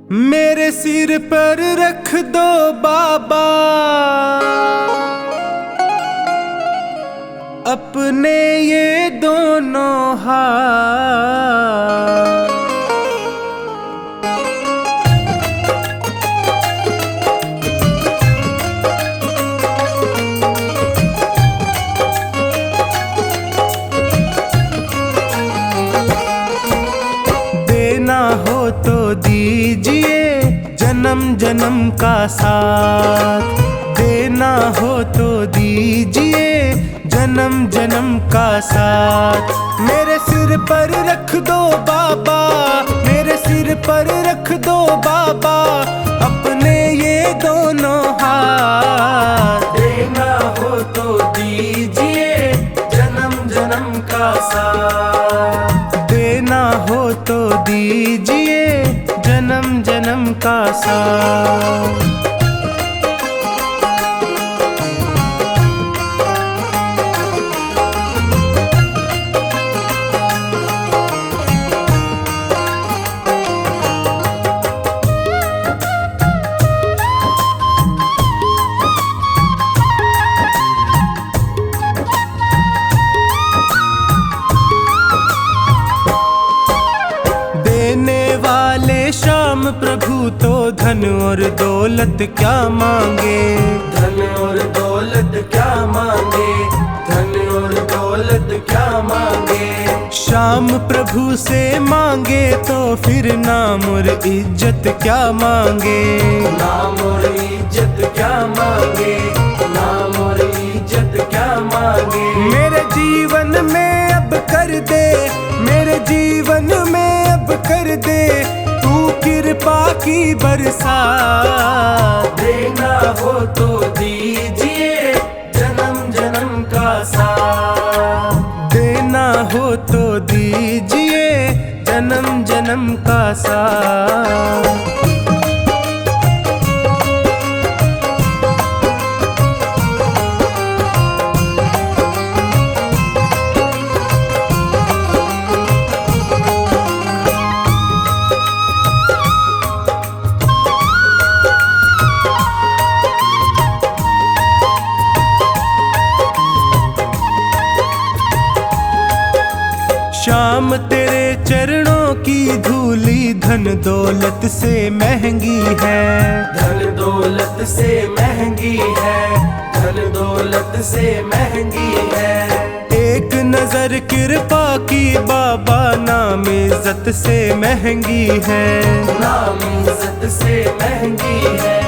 मेरे सिर पर रख दो बाबा अपने ये दोनों हाथ। देना हो तो दीजिए जन्म जन्म का साथ, देना हो तो दीजिए जन्म जन्म का साथ। मेरे सिर पर रख दो बाबा, मेरे सिर पर रख दो बाबा अपने ये दोनों हाथ। देना हो तो दीजिए जन्म जन्म का साथ, देना हो तो दीजिए जन्म जन्म का साथ। श्याम प्रभु तो धन और दौलत क्या मांगे, धन और दौलत क्या मांगे, धन और दौलत क्या मांगे। श्याम प्रभु से मांगे तो फिर नाम और इज्जत क्या मांगे, नाम और इज्जत क्या मांगे, नाम और इज्जत क्या मांगे। मेरे जीवन में अब कर दे, मेरे जीवन में अब कर दे तू कृपा की बरसात। देना हो तो दीजिए जन्म जन्म का साथ, देना हो तो दीजिए जन्म जन्म का साथ। श्याम तेरे चरणों की धूली धन दौलत से महंगी है, धन दौलत से महंगी है, धन दौलत से महंगी है। एक नजर कृपा की बाबा नाम इज्जत से महंगी है, नाम इज्जत से महंगी है,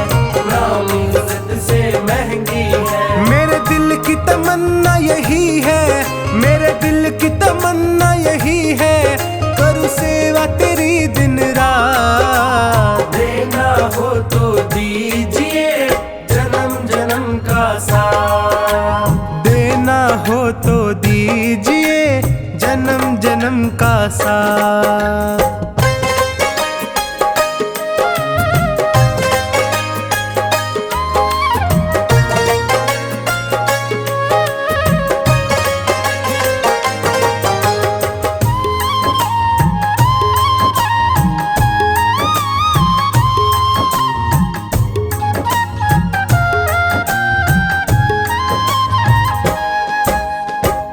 नाम इज्जत से महंगी है। मेरे दिल की तमन्ना यही है, मेरे दिल की तमन्ना यही है करूँ सेवा तेरी दिन रात। देना हो तो दीजिए जन्म जन्म का साथ, देना हो तो दीजिए जन्म जन्म का साथ।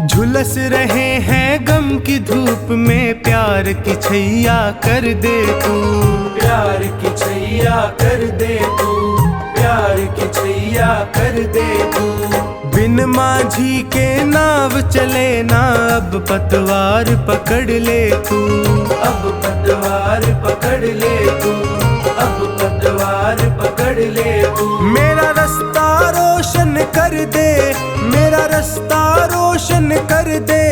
झुलस रहे हैं गम की धूप में प्यार की छैया कर दे तू, प्यार की छैया कर दे तू, प्यार की छैया कर दे तू। बिन माझी के नाव चले ना अब पतवार पकड़ ले तू, अब पतवार पकड़ ले तू, अब पतवार पकड़ ले तू। मेरा रास्ता रोशन कर दे, मेरा रास्ता रोशन कर दे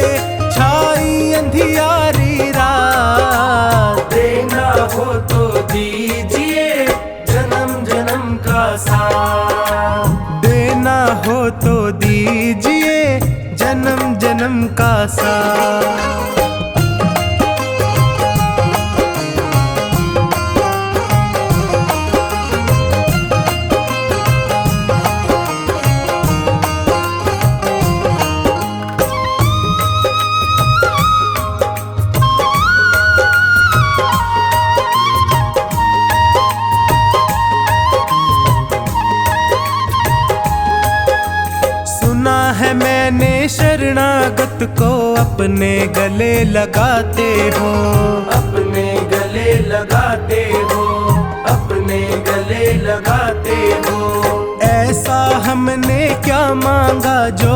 छाई अंधियारी रात। देना हो तो दीजिए जन्म जन्म का साथ, देना हो तो दीजिए जन्म जन्म का साथ। मैंने शरणागत को अपने गले लगाते हो, अपने गले लगाते हो, अपने गले लगाते हो। ऐसा हमने क्या मांगा जो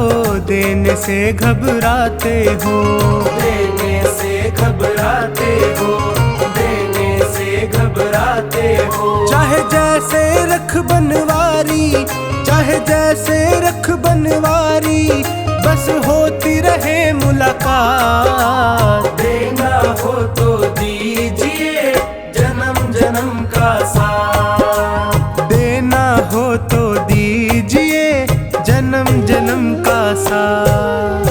देने से घबराते हो, देने से घबराते हो, देने से घबराते हो। चाहे जैसे रख बनवारी, चाहे जैसे रख बनवारी, बस होती रहे मुलाकात। देना हो तो दीजिए जन्म जन्म का साथ, देना हो तो दीजिए जन्म जन्म का साथ।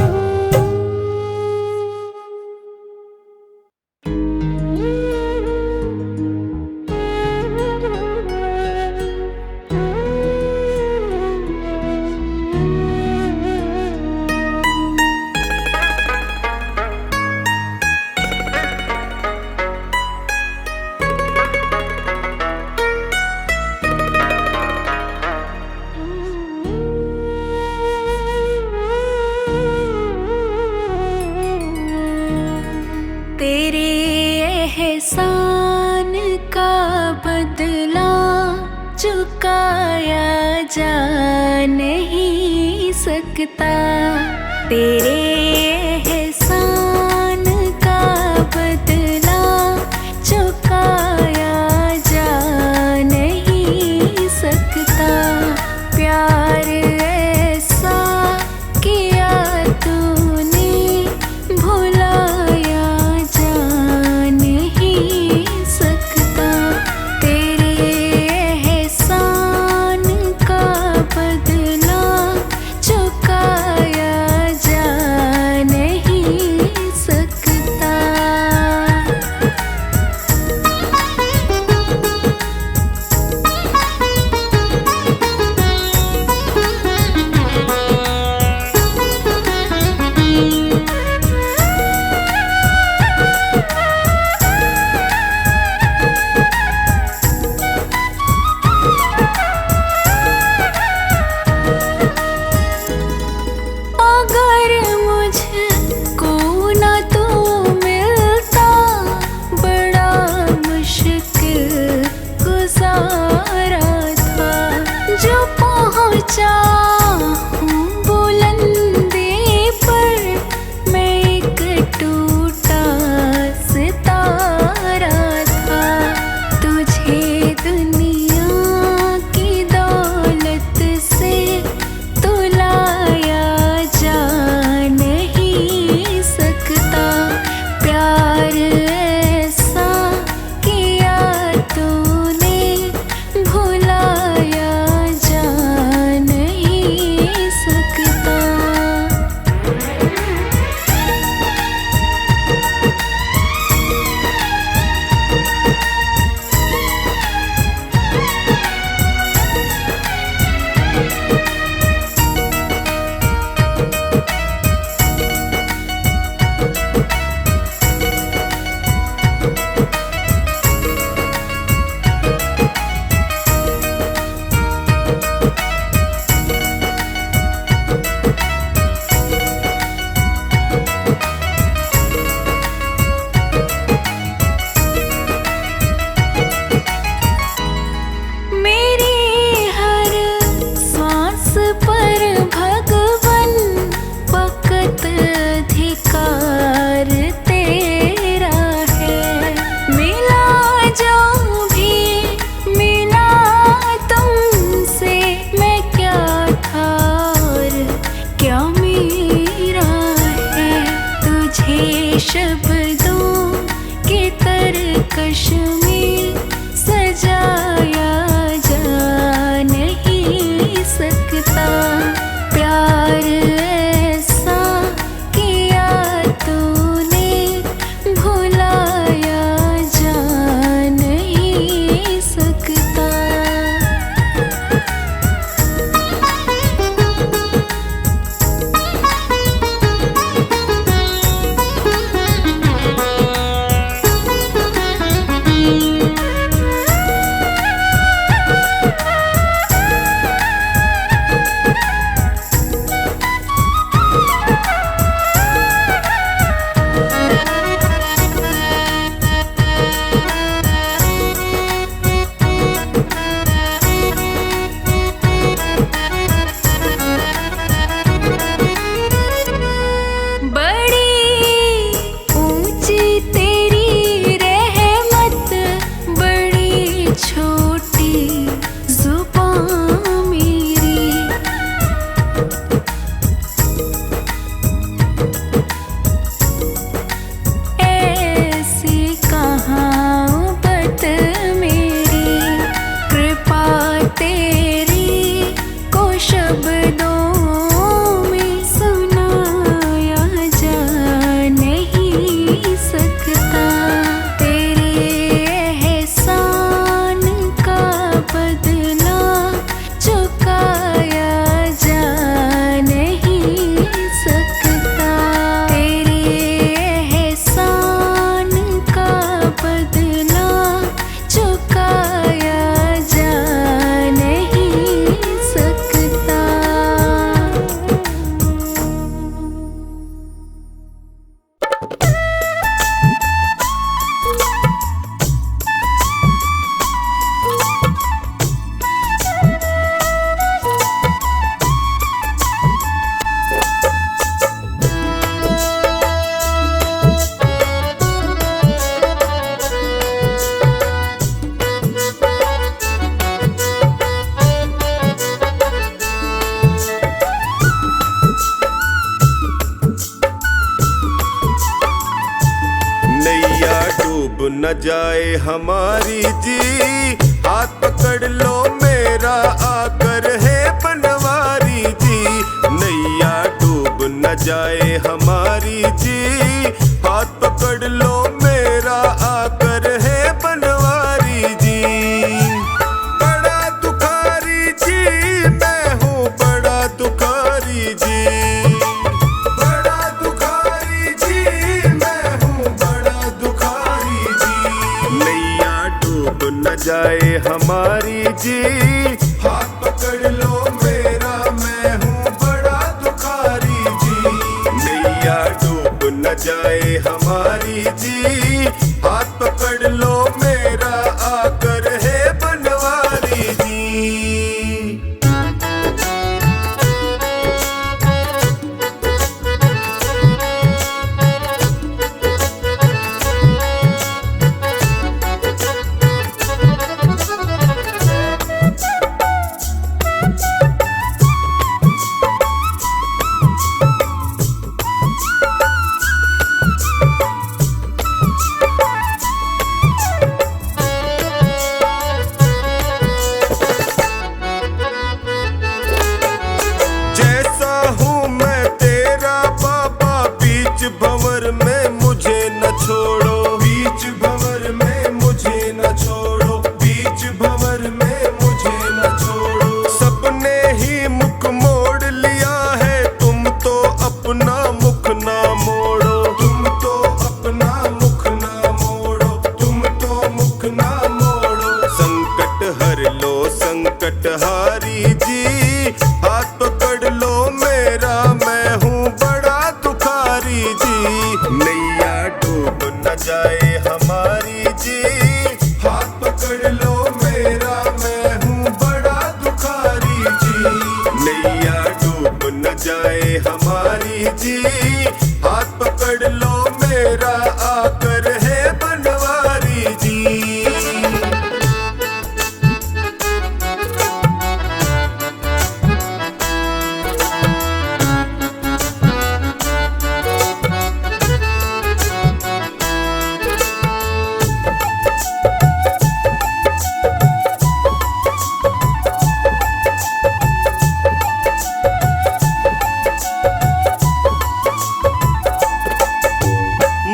तेरे एहसान का बदला चुकाया जा नहीं सकता। तेरे एहसान का बदला चुकाया जा नहीं सकता। प्यार ऐसा किया तूने भुलाया जा नहीं सकता। तेरे एहसान का बदला चुकाया जा नहीं सकता। अगर मुझको न तू मिलता, बड़ा मुश्किल गुजारा था। जो पहुँचा हूँ बुलंदी पर, मैं एक टूटा सितारा था। तुझे दुनिया की दौलत से तुलाया जा नहीं सकता। प्यार ऐसा किया तूने भुलाया जा नहीं न जाए हमारी जी, हाथ पकड़ लो मेरा आकर है बनवारी जी। नैया डूब न जाए हमारी जी, हाथ पकड़ लो मेरा आकर है बनवारी जी। बड़ा दुखारी जी मैं हूँ, बड़ा दुखारी जी, बड़ा दुखारी जी मैं हूँ, बड़ा दुखारी जी। नैया डूब न जाए हमारी जी, हाथ पकड़ लो मेरा मैं हूँ बड़ा दुखारी जी। नैया डूब न जाए हमारी जी, हाथ पकड़ लो मेरा आकर है बनवारी जी। जैसा हूँ मैं तेरा बाबा, बीच भंवर में मुझे न छोड़ो, बीच भंवर में मुझे न छोड़ो, बीच भंवर में मुझे न छोड़ो। सबने ही मुख मोड़ लिया है, तुम तो अपना मुख ना मोड़ो, तुम तो अपना मुख ना मोड़ो, तुम तो मुख ना मोड़ो। संकट हर लो संकट हारी जी, हाथ पकड़ लो मेरा मैं हूँ बड़ा दुखारी जी। नैया डूब न जाए हमारी जी, हाथ पकड़ लो मेरा मैं हूँ बड़ा दुखारी जी। नैया डूब न जाए हमारी जी, हाथ पकड़ लो मेरा आकर है बनवारी जी।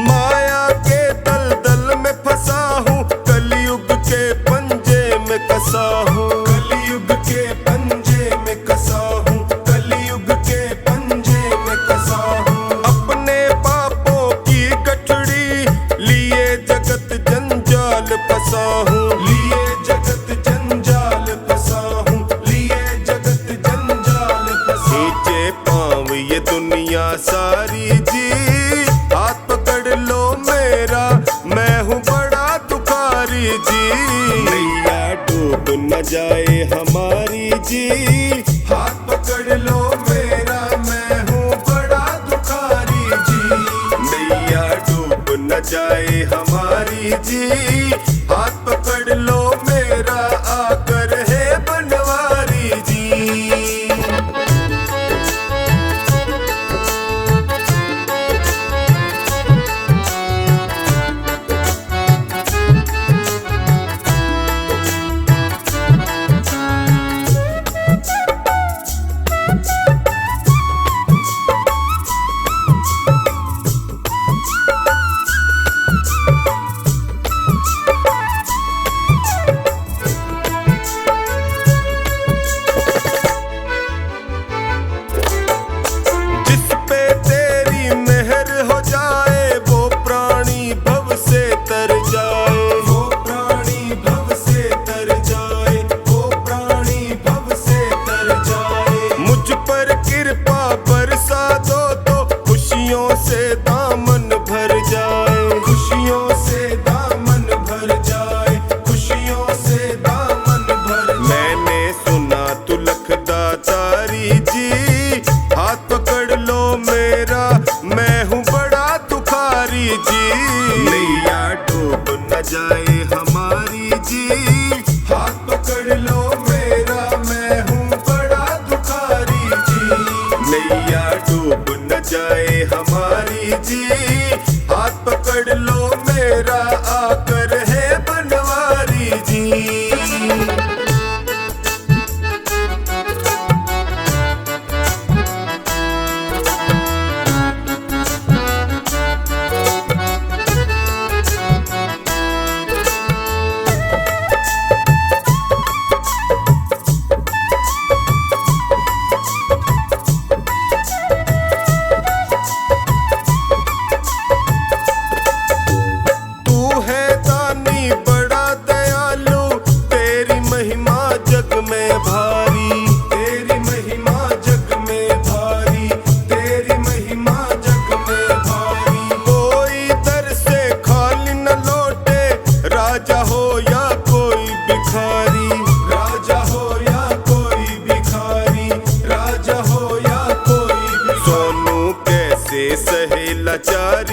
माया के दलदल में फंसा हूँ, कलयुग के पंजे में कसा हूँ, कलयुग के पंजे में कसा हूँ, कलयुग के पंजे में कसा हूँ। अपने पापों की गठड़ी लिए जगत जंजाल फंसा हूँ, लिए जगत जंजाल फंसा हूँ, लिए जगत जंजाल फंसा। नीचे पाँव ये दुनिया सारी जी, हाथ पकड़ लो मेरा मैं हूँ बड़ा दुखारी जी। नैया डूब न जाए हमारी जी, हाथ पकड़ लो मेरा मैं हूँ बड़ा दुखारी जी। नैया डूब न जाए हमारी जी, हाथ पकड़ लो मेरा आकर है बनवारी जी।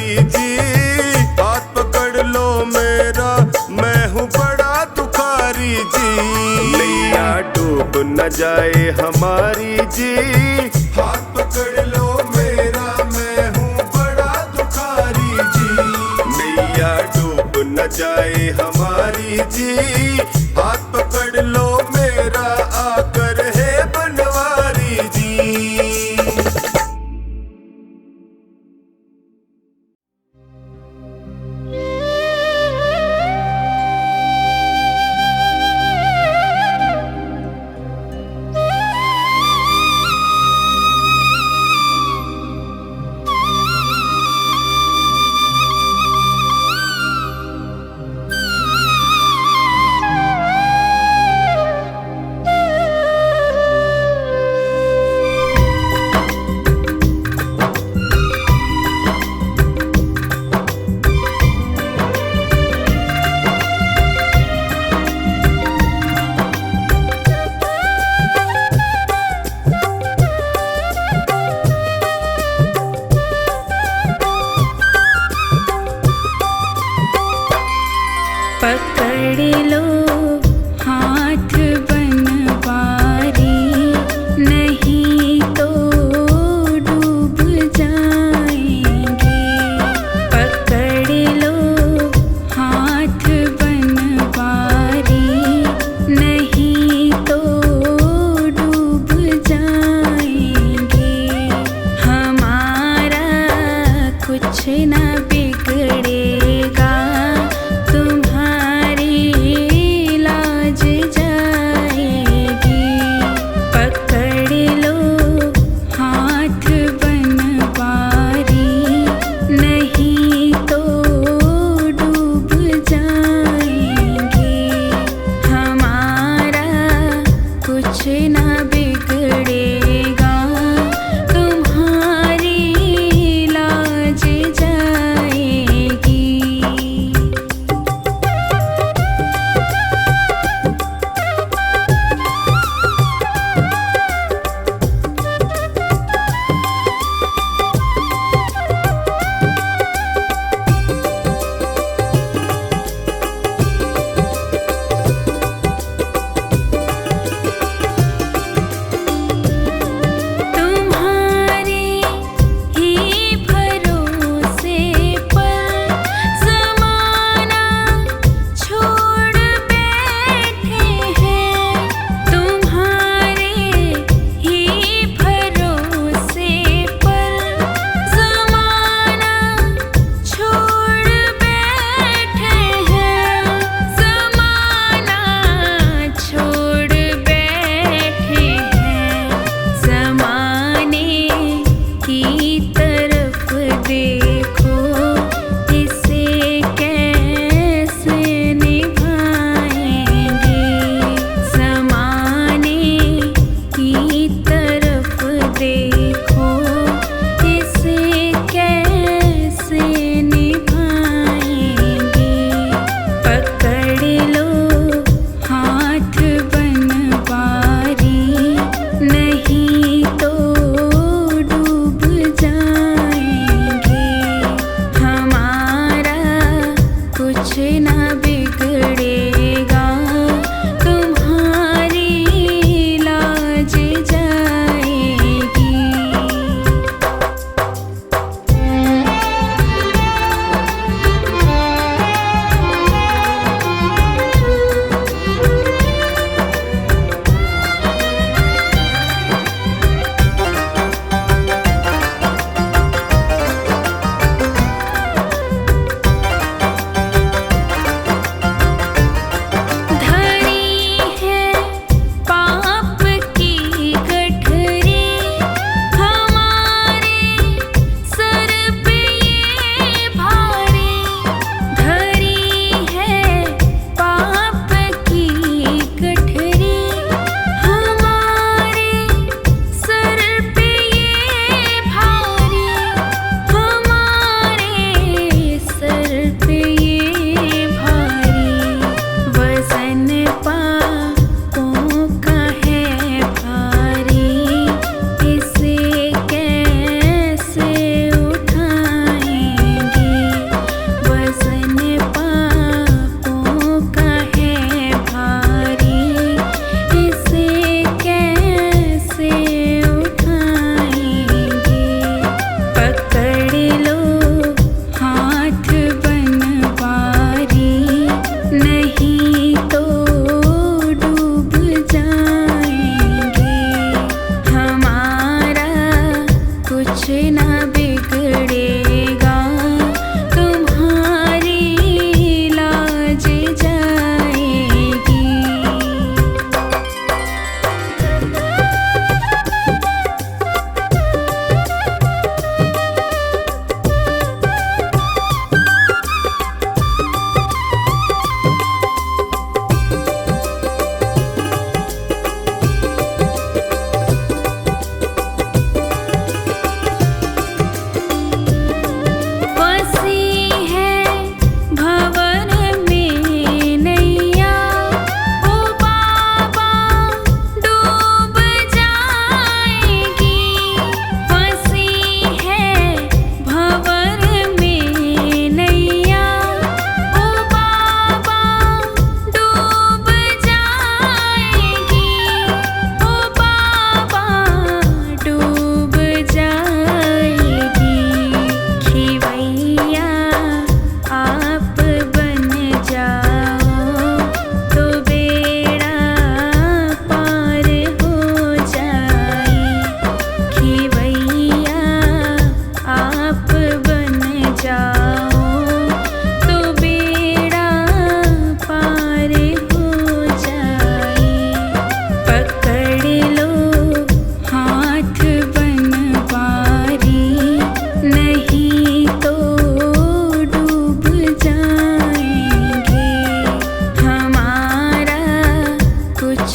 दुखारी जी, हाथ पकड़ लो मेरा, मैं हूँ बड़ा दुखारी जी। नैया डूब न जाए हमारी जी, हाथ पकड़ लो मेरा, मैं हूँ बड़ा दुखारी जी। नैया डूब न जाए हमारी जी, हाथ पकड़ लो मेरा, आकर है बनवारी जी।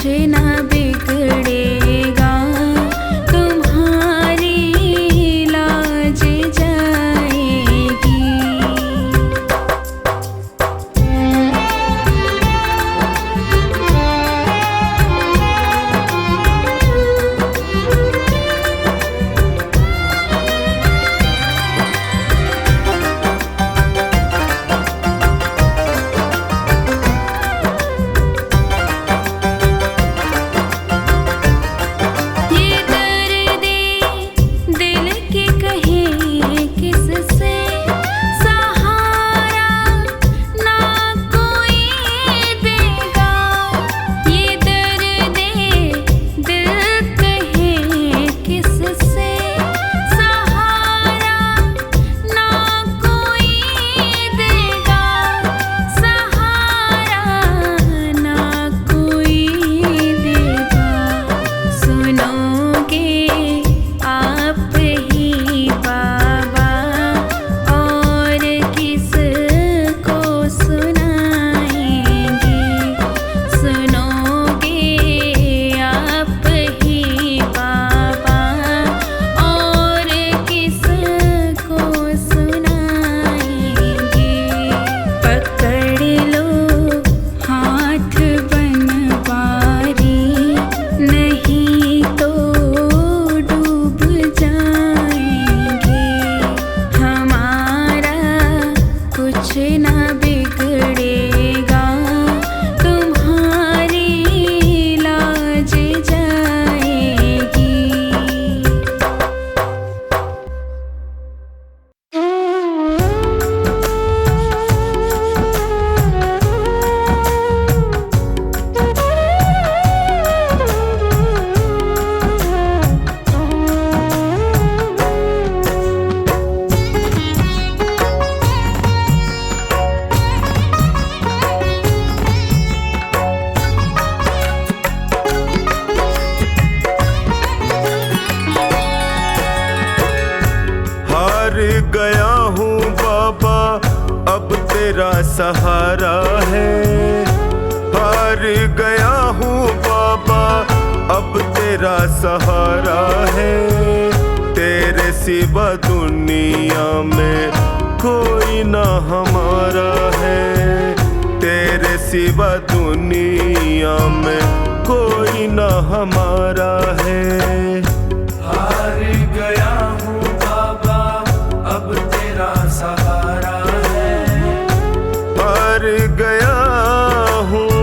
ना बिगड़ेगा, तुम्हारी लाज जाएगी। ये दर्दे दिल के कहें किससे, सहारा ना कोई देगा। ये दर्दे दिल कहें किससे, सहारा ना कोई देगा, सहारा ना कोई देगा। सुनोगे आप ही बाबा, और किसको सुनाएंगे। सुनोगे आप ही बाबा, और किसको सुनाएंगे। पकड़ लो हाथ बनवारी, नहीं तो डूब जाएंगे। हमारा कुछ ना बिगड़ेगा, तुम्हारी लाज जाएगी। हार गया हूँ बाबा, अब तेरा सहारा है। हार गया हूँ बाबा, अब तेरा सहारा है। तेरे सिवा दुनिया में कोई ना हमारा है। तेरे सिवा दुनिया में कोई ना हमारा है। हार गया हूँ बाबा, अब तेरा सहारा है। हार गया हूँ,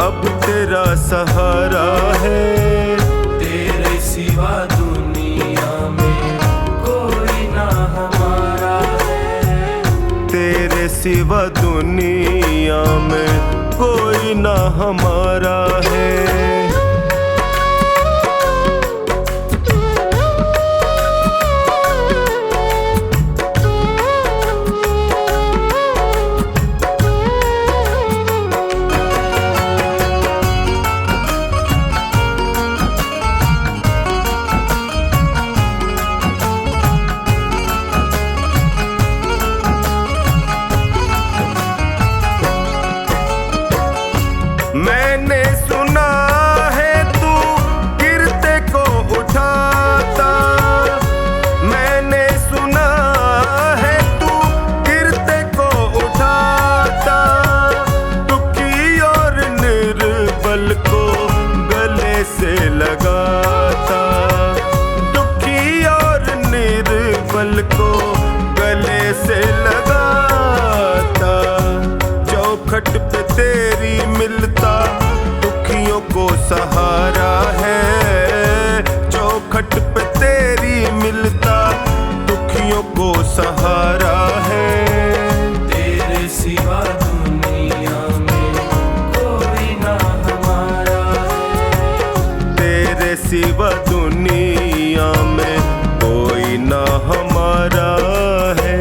अब तेरा सहारा है। तेरे सिवा दुनिया में कोई ना हमारा है। तेरे सिवा दुनिया में कोई ना हमारा है। मैंने सुना है तू गिरते को उठाता। मैंने सुना है तू गिरते को उठाता। दुखी और निर्बल को गले से लगाता। दुखी और निर्बल को गले से लगाता। चौखट पे तेरी मिलता, दुखियों को सहारा है। चौखट पे तेरी मिलता, दुखियों को सहारा है। तेरे सिवा दुनिया में कोई ना हमारा है। तेरे सिवा दुनिया में कोई ना हमारा है।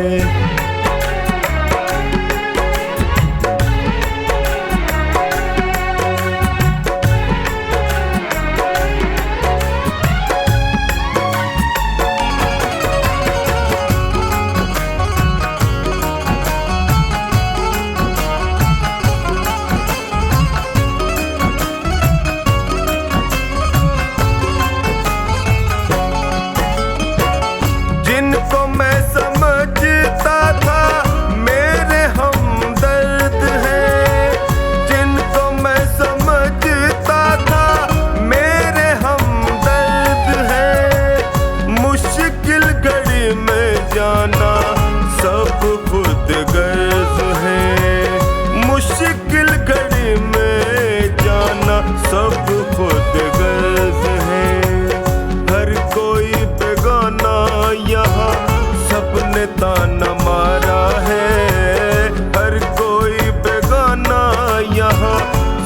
ना सब खुद गर्ज है। हर कोई बेगाना यहाँ सबने ताना मारा है। हर कोई बेगाना यहाँ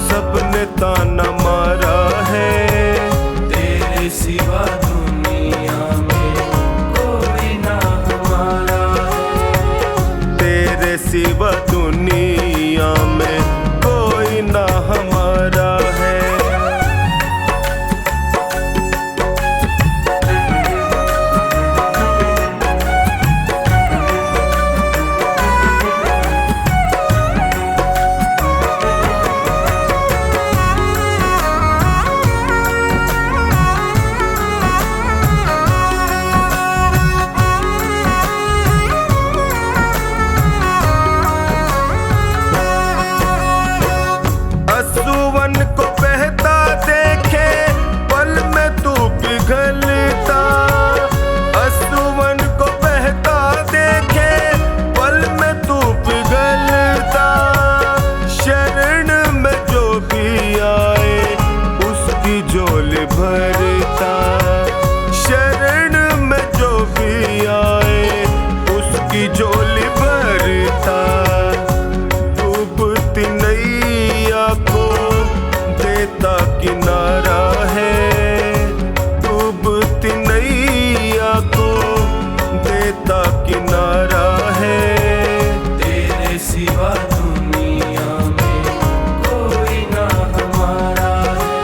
सबने ताना मारा है। तेरे सिवा दुनिया में कोई ना हमारा है। तेरे सिवा दुनिया में कोई ना हमारा है। असुवन को बहता देखे पल में तू पिघलता। असुवन को बहता देखे पल में तू पिघलता। शरण में जो भी आए उसकी झोली भरता। शरण में जो भी आए उसकी झोली भरता। डूबती नैया को देता किनारा है। डूबती नैया को देता किनारा है। तेरे सिवा दुनिया में कोई ना हमारा है।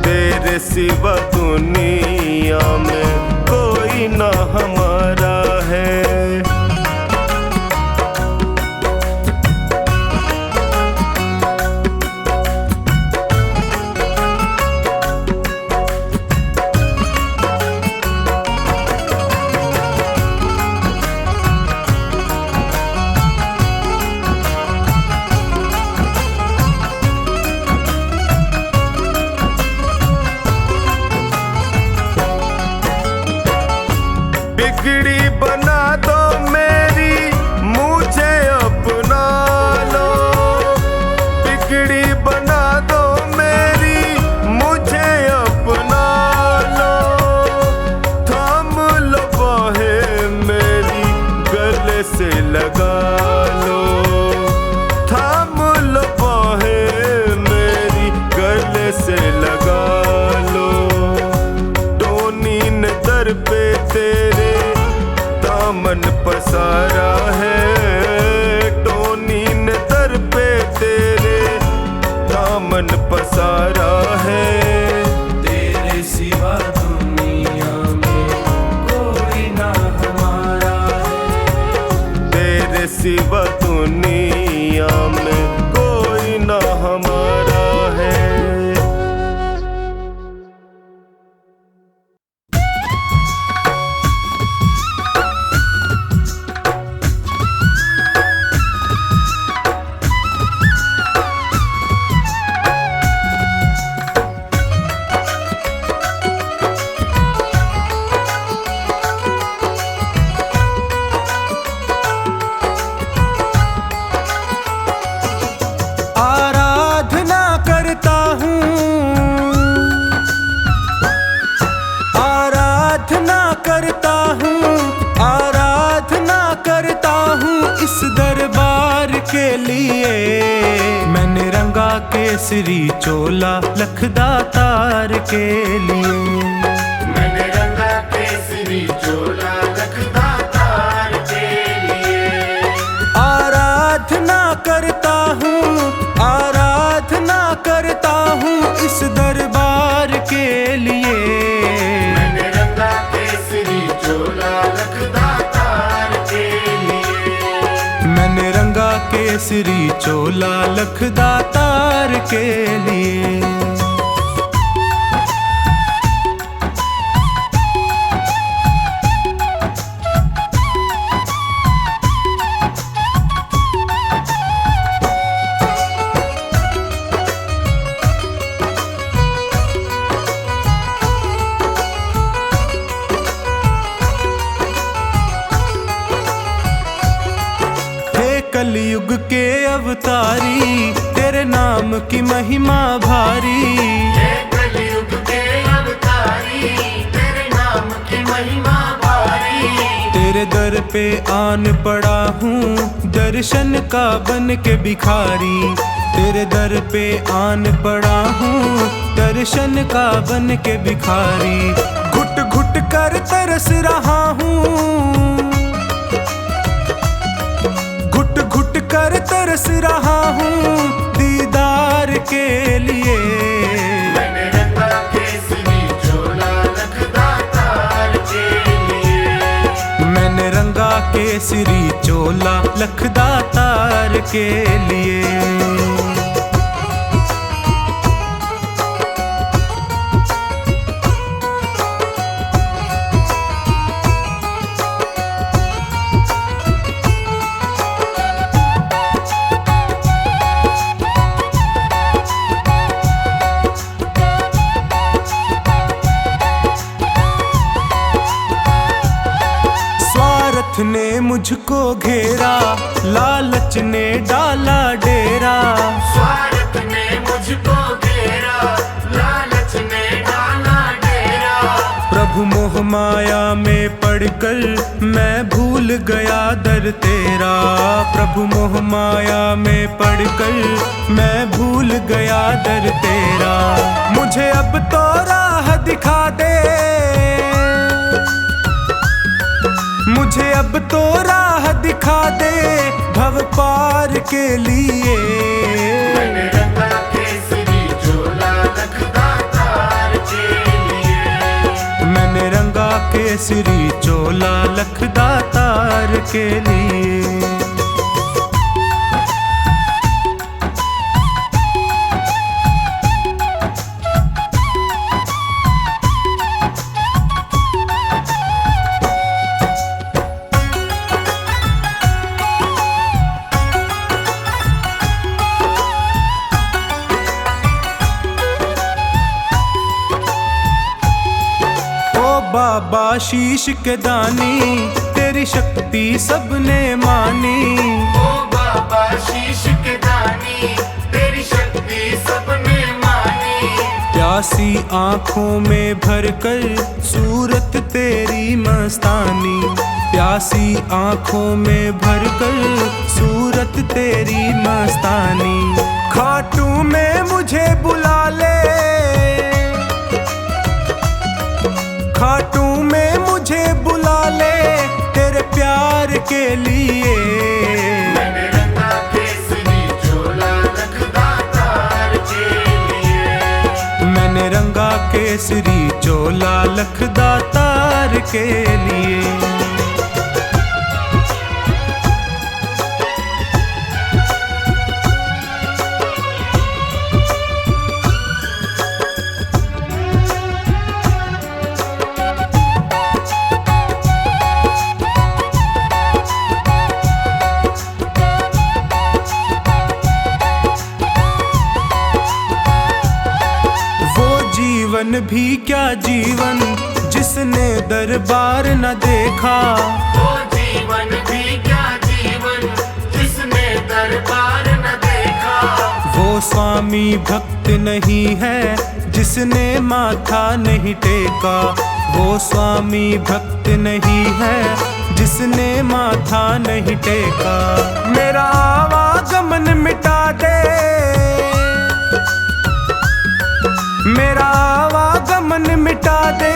तेरे सिवा दुनिया में कोई ना हमारा है। बिगड़ी बना दो मेरी मुझे अपना लो। बिगड़ी बना दो मेरी मुझे अपना लो। थाम लो बाहें मेरी गले से लगा लो। थाम लो बाहें मेरी गले से लगा लो। टोनी ने दर पे तेरे दामन पसारा है। टोनी ने दर पे तेरे दामन पसारा है। तेरे सिवा दुनिया में कोई ना हमारा है। तेरे सिवा दुनिया में कोई ना हमारा है। आराधना करता हूँ। आराधना करता हूँ। आराधना करता हूँ इस दरबार के लिए। मैंने रंगा केसरी चोला लखदातार के लिए। मैंने रंगा केसरी चोला लखदातार के लिए। आराधना करता हूँ। आराधना करता हूँ इस दरबार के लिए। मैंने रंगा केसरी चोला लखदातार के लिए। मैंने रंगा केसरी चोला लखदातार के लिए। कलयुग के अवतारी तेरे नाम की महिमा भारी। ये कलयुग के अवतारी, तेरे नाम की महिमा भारी। तेरे दर पे आन पड़ा हूँ दर्शन का बन के भिखारी। तेरे दर पे आन पड़ा हूँ दर्शन का बन के भिखारी। घुट घुट कर तरस रहा हूँ, घुट घुट कर तरस रहा हूँ दीदार के लिए। मैंने रंगा केसरी चोला लखदातार के लिए। मैंने रंगा केसरी चोला लखदातार के लिए। स्वार्थ ने मुझको घेरा, लालच ने डाला डेरा। स्वार्थ ने मुझको घेरा, लालच ने डाला डेरा। प्रभु मोह माया में पड़कर मैं भूल गया दर तेरा। प्रभु मोह माया में पड़कर मैं भूल गया दर तेरा। मुझे अब तो राह दिखा दे, मुझे अब तो राह दिखा दे भव पार के लिए। मैंने रंगा केसरी चोला लखदातार के लिए। मैंने रंगा केसरी चोला लखदातार के लिए। बाबा शीश के दानी, तेरी शक्ति सबने मानी। ओ बाबा शीश के दानी, तेरी शक्ति सबने मानी। प्यासी आंखों में भरकर सूरत तेरी मस्तानी। प्यासी आंखों में भरकर सूरत तेरी मस्तानी। खाटू में मुझे बुला ले, खाटू में मुझे बुला ले तेरे प्यार के लिए। मैंने रंगा केसरी चोला लखदातार के लिए। मैंने रंगा केसरी चोला लखदातार के लिए। जीवन भी क्या जीवन जिसने दरबार न देखा। वो जीवन भी क्या जीवन जिसने दरबार न देखा। वो स्वामी भक्त नहीं है जिसने माथा नहीं टेका। वो स्वामी भक्त नहीं है जिसने माथा नहीं टेका। मेरा आवागमन मिटा दे, मेरा आवागमन मिटा दे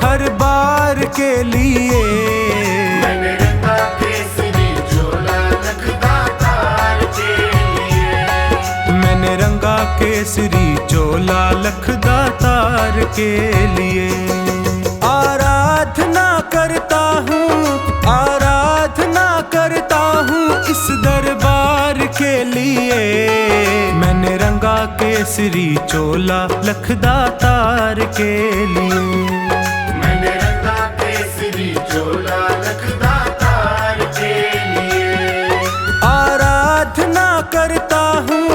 हर बार के लिए। मैंने रंगा केसरी चोला लखदातार के लिए। मैंने रंगा केसरी चोला लखदातार के लिए। आराधना करता हूँ, आराधना करता हूँ इस दरबार के लिए। मैंने रंगा केसरी चोला लखदातार के लिए। मैंने रंगा केसरी चोला लखदातार के लिए। आराधना करता हूँ,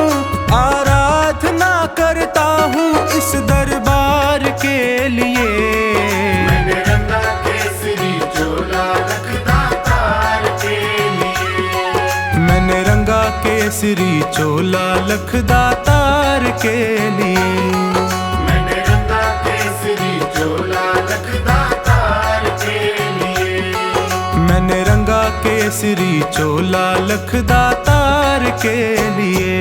आराधना करता हूँ इस दरबार के लिए। मैंने रंगा केसरी चोला लखदातार के लिए। मैंने रंगा केसरी केसरी चोला लखदातार के लिए। मैंने रंगा केसरी चोला लखदातार के लिए। मैंने रंगा केसरी चोला लखदातार के लिए।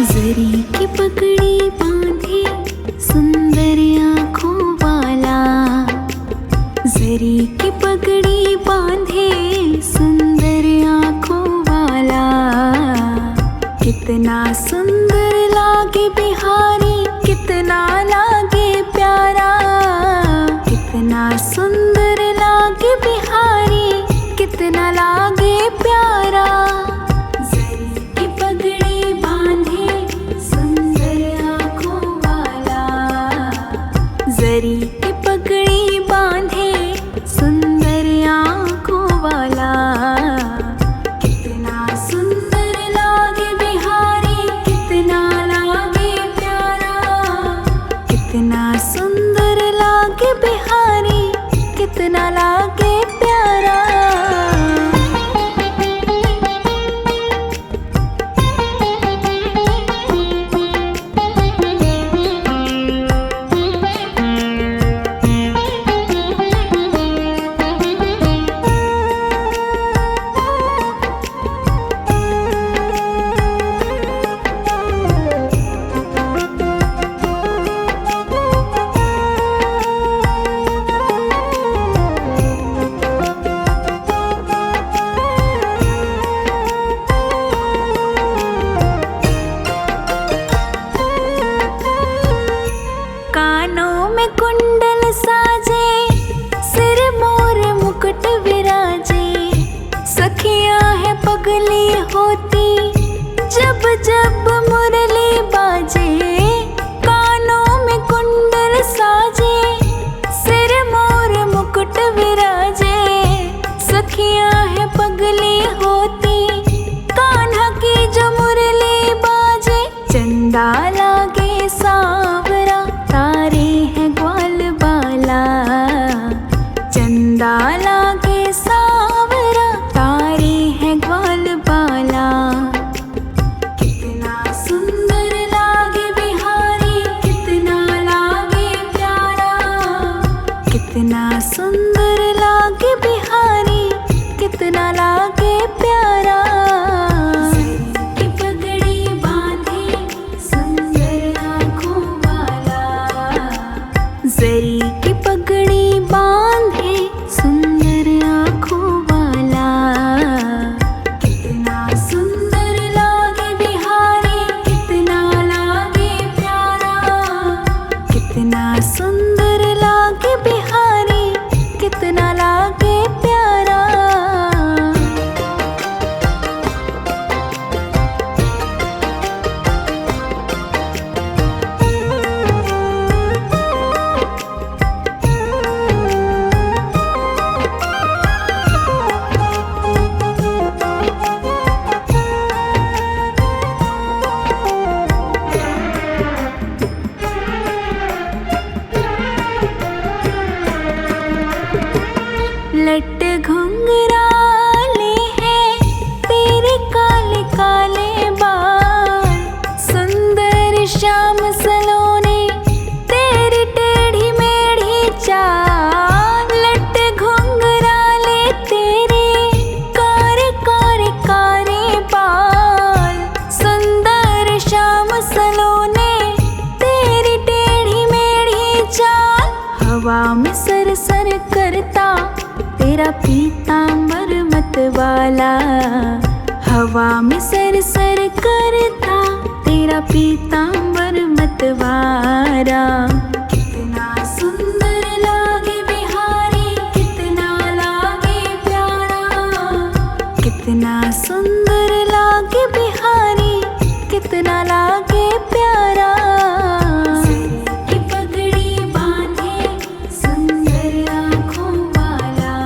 जरी की पगड़ी बांधे सुंदर आँखों वाला, जरी की पगड़ी बांधे सुंदर आँखों वाला। कितना सुंदर लागे बिहारी, कितना लागे प्यारा, कितना सुंदर लागे बिहारी, कितना लागे प्यारा। जरी की पगड़ी बांधे सुंदर आँखों वाला, जरी की पगड़ी बांधे सुंदर आँखों वाला। कितना सुंदर लागे बिहारी, कितना लागे प्यारा, कितना सुंदर लागे बिहारी, कितना लागे प्यारा। कानों में कुंडल साजे, सिर मोर मुकुट विराजे। सखियां है पगली होती जब जब मुरली बाजे। कानों में कुंडल साजे, सिर मोर मुकुट विराजे। सखियां है पगली होती कान्हा की जो मुरली बाजे। चंदा लागे सांवरा, तारे हैं ग्वाल बाला। चंदा लागे सांवरा, तारे हैं ग्वाल बाला। कितना सुंदर लागे बिहारी, कितना लागे प्यारा, कितना सुंदर लागे बिहारी, कितना लागे प्यारा। की पगड़ी बांधे सुंदर आँखों वाला, जरी की पगड़ी बांधे सुंदर आँखों वाला। कितना सुंदर लागे बिहारी, कितना लागे प्यारा, कितना सुंदर लागे बिहारी, कितना लागे प्यारा। लट घुंघराले हैं तेरे काले काले बाल। सुंदर श्याम सलोने तेरी टेढ़ी मेढ़ी चाल। लट घुंघराले तेरे कारे कारे कारे बाल। सुंदर श्याम सलोने तेरी टेढ़ी मेढ़ी चाल। हवा में सर सर करता तेरा पीतांबर मत वाला। हवा में सर सर करता तेरा पीतांबर मत वाला। कितना सुंदर लागे बिहारी, कितना लागे प्यारा, कितना सुंदर लागे बिहारी, कितना लागे प्यारा। की पगड़ी बांधे सुंदर आँखों वाला,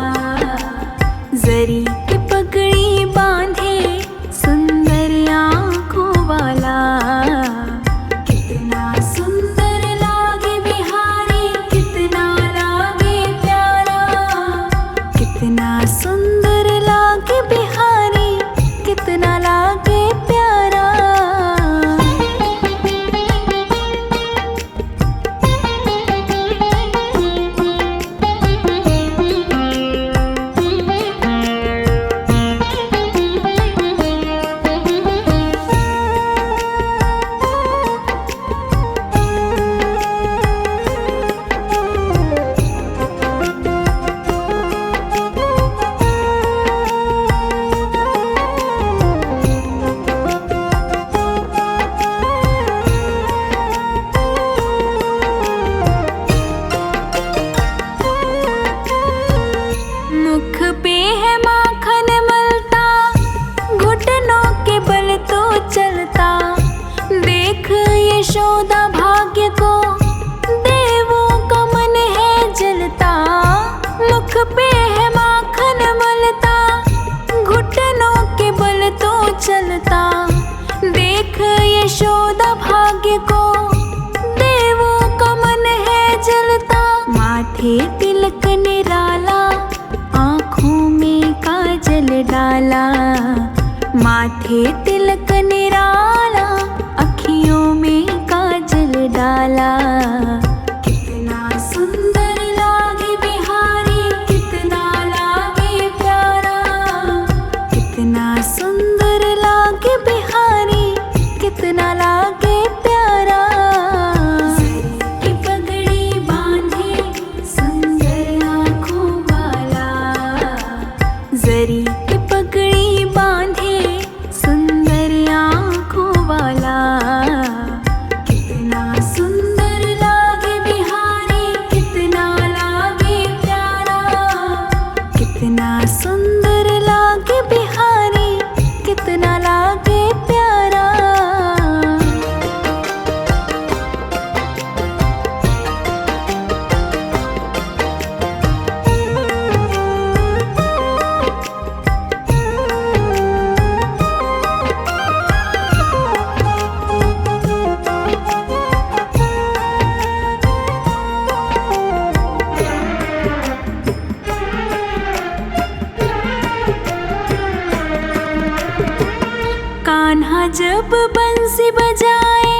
कान्हा जब बंसी बजाए,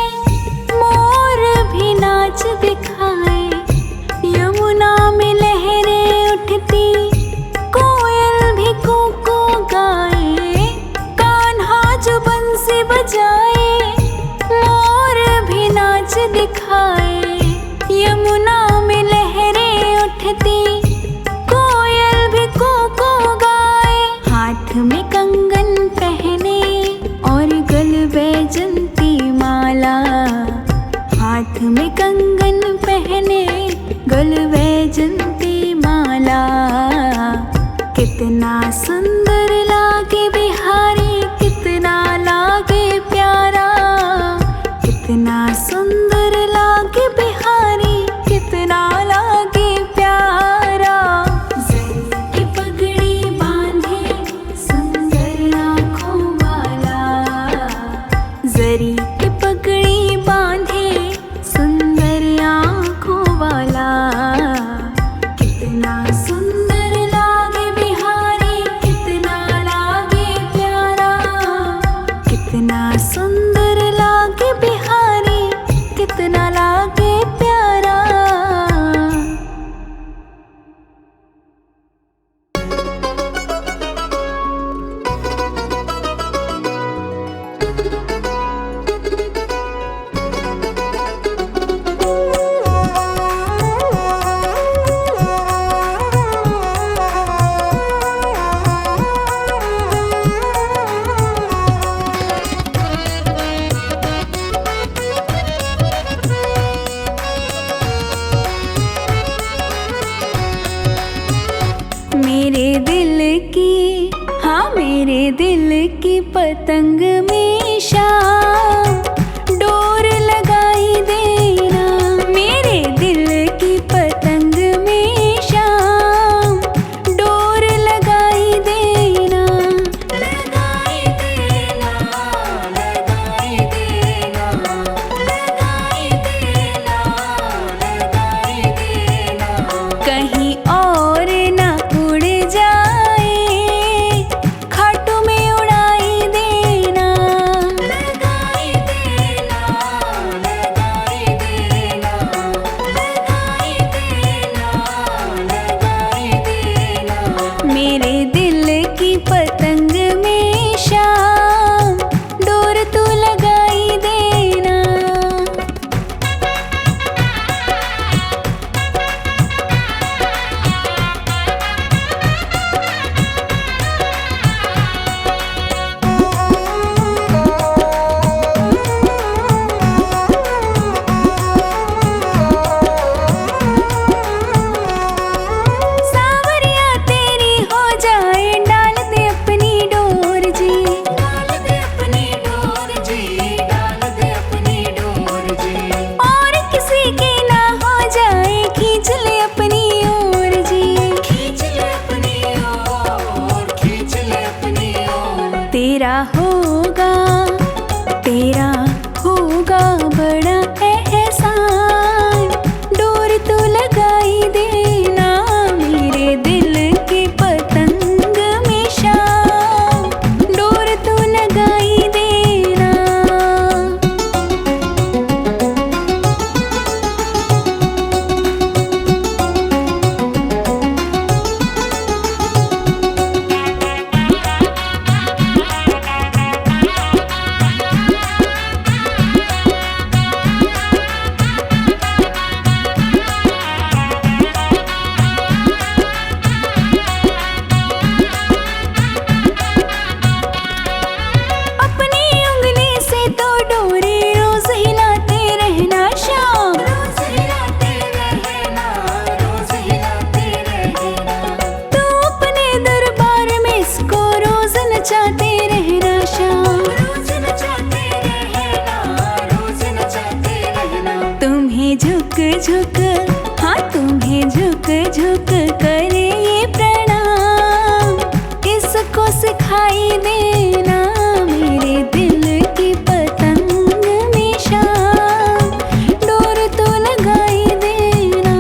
मोर भी नाच दिखाए। यमुना में लहरें उठती, कोयल भी कूकू गाए। कान्हा जो बंसी बजाए, मोर भी नाच दिखाए। यमुना में लहरें उठती, कोयल भी कूकू गाए। हाथ में कंगन पहने और गल बैजंती माला। हाथ में कंगन पहने, गल बैजंती माला। कितना सुंदर लागे बिहारी, कितना लागे प्यारा। कितना सुंदर लागे बिहारी, कितना लागे प्यारा। जरी की पगड़ी बांधे, सुंदर आँखों वाला। जरी की पगड़ी बांधे, सुंदर आँखों वाला। कितना सुंदर लागे बिहारी, कितना लागे प्यारा। कितना सुंदर लागे बिहारी, कितना लागे प्यारा। मेरे दिल की, हाँ मेरे दिल की पतंग में शाम डोर लगाई देना। मेरे दिल की पतंग में शाम डोर लगाई देना। लगाई देना, लगाई देना, लगाई देना, लगाई देना। कहीं और ना उड़ जाए, खाटों में उड़ाई देना। लगाई देना, लगाई देना, लगाई देना, लगाई देना। मेरे दिल की पतंग में शाम डोर तू लगाई देना। सावरिया तेरी हो जाए, डाल दे अपनी डोर जी। डाल दे अपनी डोर जी, डाल दे अपनी डोर जी। और किसी की ना हो जाए, खींच ले अपनी ओर जी। खींच ले अपनी ओर, खींच ले अपनी ओर। तेरा होगा, तेरा होगा बड़ा एहसान, डोर तो लगाई देना। मेरे दिल की पतंग में शाम डोर तो लगाई देना। अपनी उंगली से तो डोरी रोज हिलाते रहना शाम। रोज हिलाते रहना, रोज हिलाते रहना। तू अपने दरबार में इसको रोज नचाते रहना शाम। रोज नचाते रहना, रोज नचाते रहना। तुम्हें झुक झुक, हाँ तुम्हें झुक झुक करे ये प्रणाम, इसको सिखाई देना। मेरे दिल की पतंग में शाम डोर तो लगाई देना।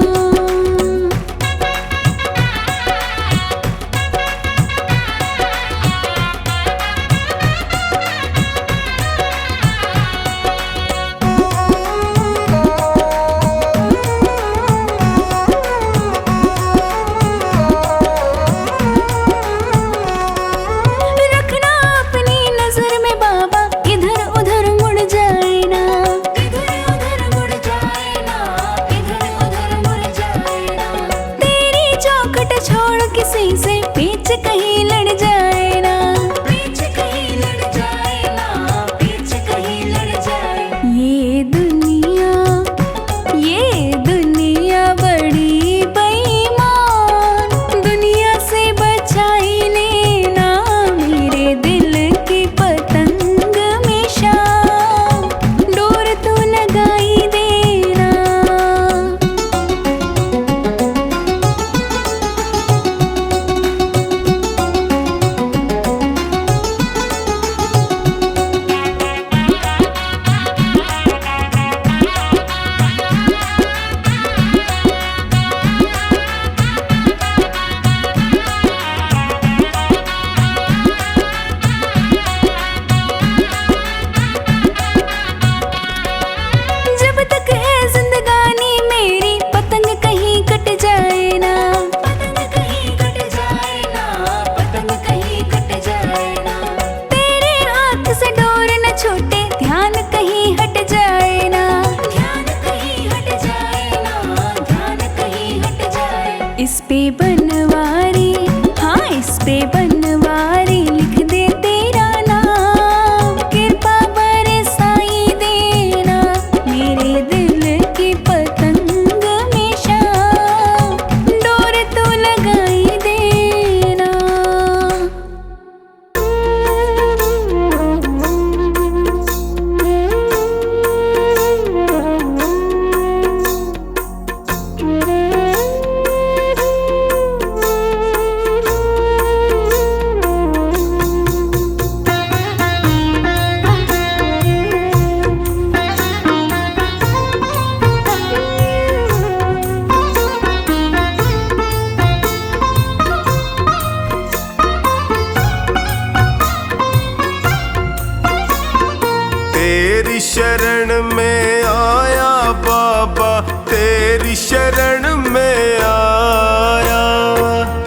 तेरी शरण में आया बाबा, तेरी शरण में आया।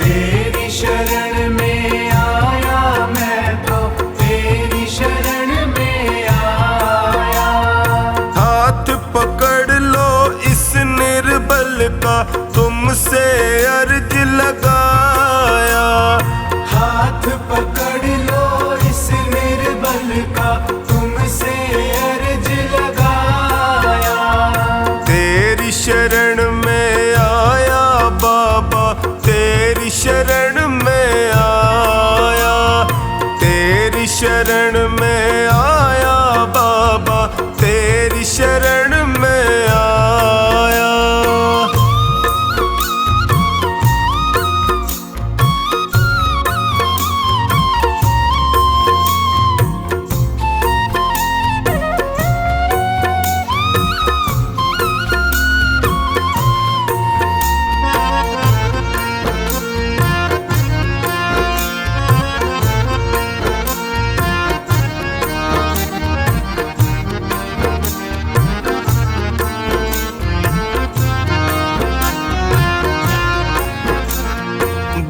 तेरी शरण में आया मैं तो, तेरी शरण में आया। हाथ पकड़ लो इस निर्बल का, तुमसे अर्ज लगाया। हाथ पकड़ लो इस निर्बल का, तुमसे अर्ज लगाया। तेरी शरण में आया बाबा, तेरी शरण में आया। तेरी शरण में आया बाबा, तेरी शरण में आया।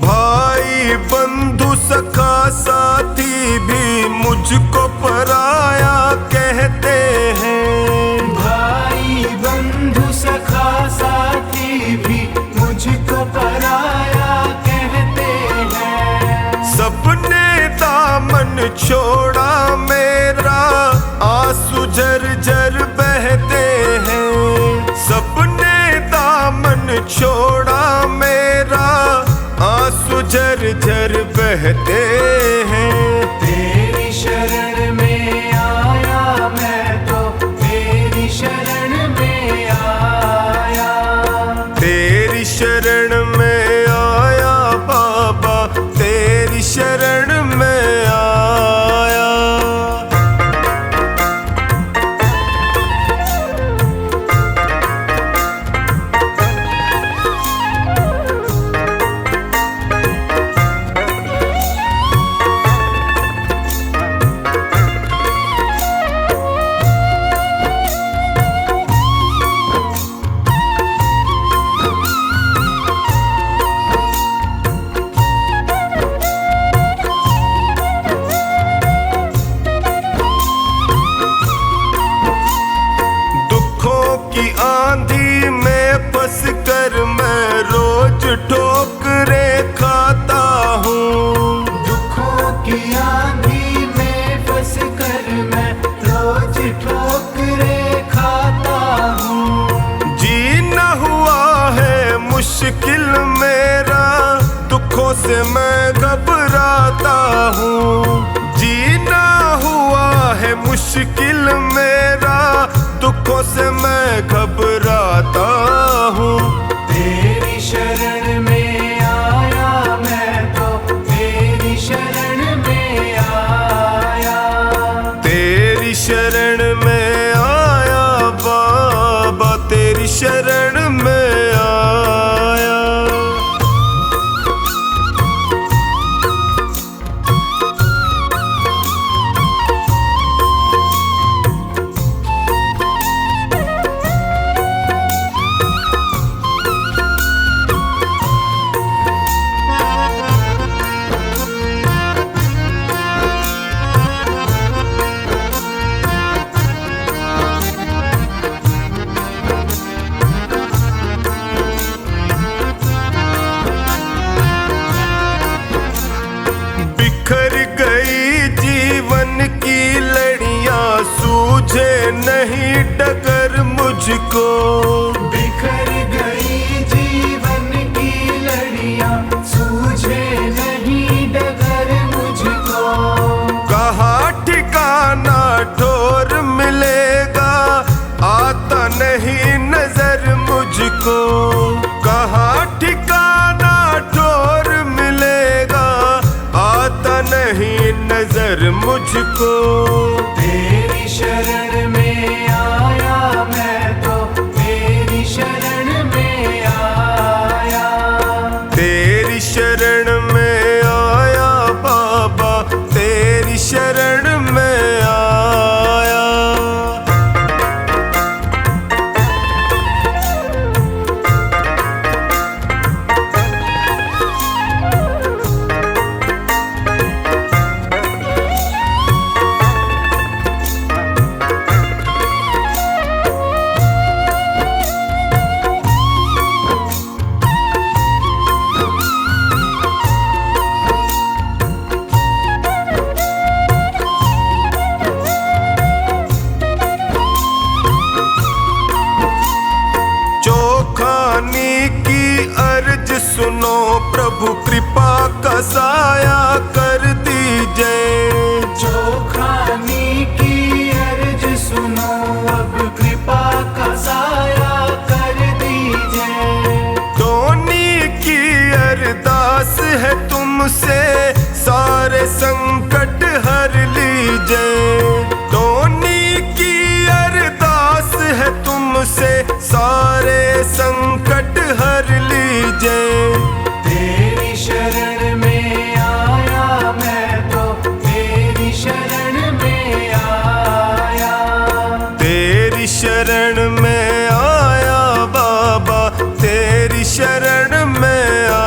भाई बंधु सखा साथी भी मुझको पराया कहते हैं। भाई बंधु सखा साथी भी मुझको पराया कहते हैं। सबने दामन छोड़ा मेरा, आंसू झरझर बहते हैं। सबने दामन छोड़ा मेरा, आंसू झरझर बहते हैं। तेरी शरण में आया मैं तो, तेरी शरण में आया। तेरी शरण में आया बाबा, तेरी शरण में आया। की आंधी में फंस कर मैं रोज ठोकरे खाता हूँ। दुखों की आंधी में फंस कर मैं रोज ठोकरे खाता हूँ। जीना हुआ है मुश्किल मेरा, दुखों से मैं घबराता हूँ। जीना हुआ है मुश्किल मेरा, दुखों से मैं घबराता हूँ। तेरी शरण में आया मैं तो, तेरी शरण में आया। तेरी शरण में आया बाबा, तेरी शरण में आया। बिखर गई जीवन की लड़ियां, सूझे नहीं डगर मुझको। बिखर गई जीवन की लड़ियां, सूझे नहीं डगर मुझको। कहाँ ठिकाना ठोर मिलेगा, आता नहीं नजर मुझको। कहाँ ठिकाना ठोर मिलेगा, आता नहीं नजर मुझको। तेरी शरण में आया मैं तो, तेरी सुनो प्रभु कृपा का साया कर दीजिए। जो खानी की अर्ज सुनो अब कृपा का साया कर दीजिए। धोनी की अरदास है तुमसे सारे संकट हर लीजिए। धोनी की अरदास है तुमसे सारे संकट हर लीजिए। तेरी शरण में आया मैं तो, तेरी शरण में आया। तेरी शरण में आया बाबा, तेरी शरण में आया।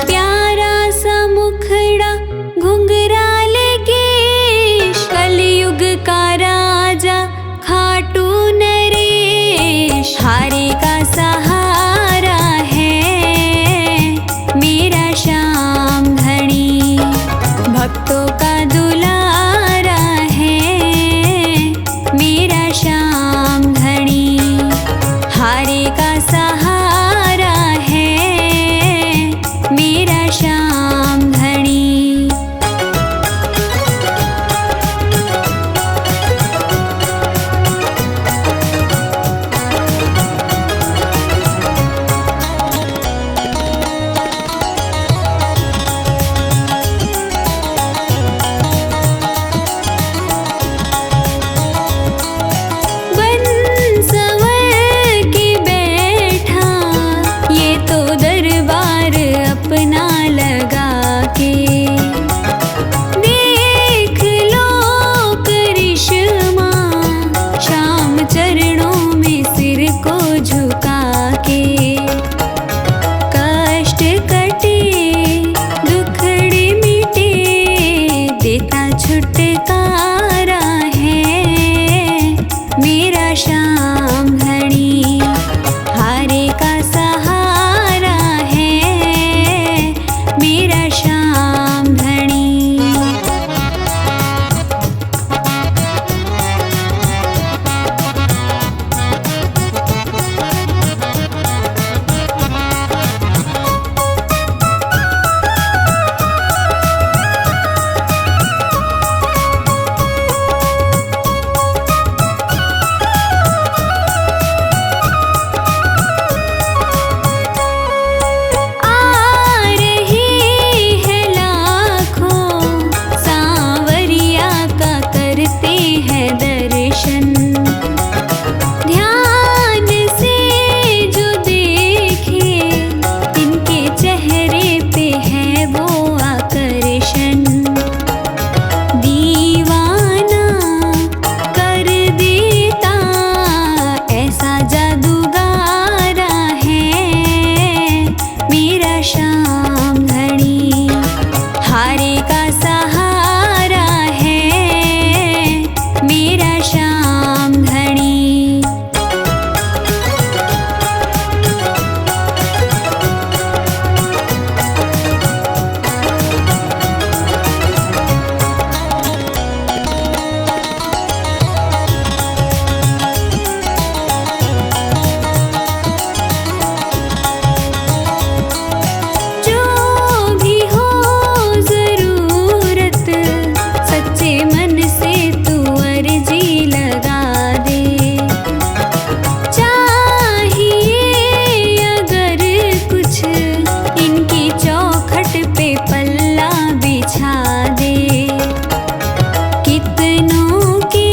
प्यारा सा मुखड़ा घुंघराल केश, कलयुग का राजा खाटू नरेश। हारे का सहारा है मेरा श्याम धनी, भक्तों का दुलारा है मेरा श्याम धनी। हारे का सहारा है मेरा श्याम धनी। बन संवर के बैठा ये तो दरबार अपना लगा के। देख लो करिश्मा श्याम चरणों में सिर को झुका के। कष्ट कटे दुखड़े मिटे देता छुटकारा है मेरा श्याम धनी। हारे का सहारा है मेरा श्याम धनी। आ रही है लाखों सांवरिया का करते हैं दर्शन। ध्यान से जो देखे इनके चेहरे पे है वो आकर्षण। दीवाना कर देता ऐसा जादूगारा है मेरा श्याम धनी। हारे का सहारा है मेरा श्याम धनी। जो भी हो जरूरत सच्चे मन से तू अर्जी लगा दे। चाहिए अगर कुछ इनकी चौखट पे पल्ला बिछा दे। कितनों के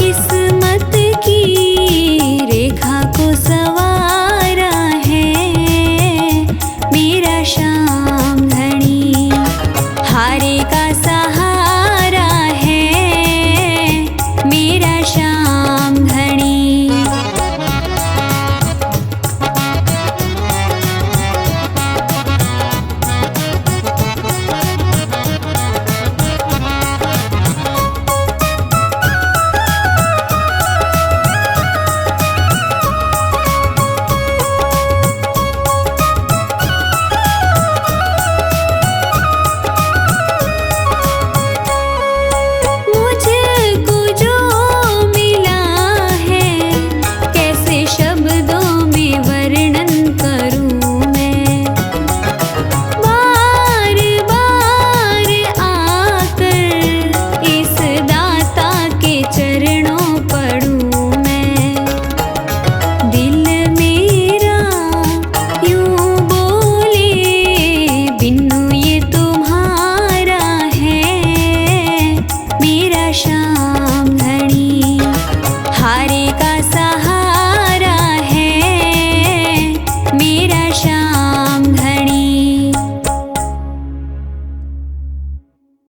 किस्मत की रेखा को सवारा है मेरा श्याम धनी। हारे का सहारा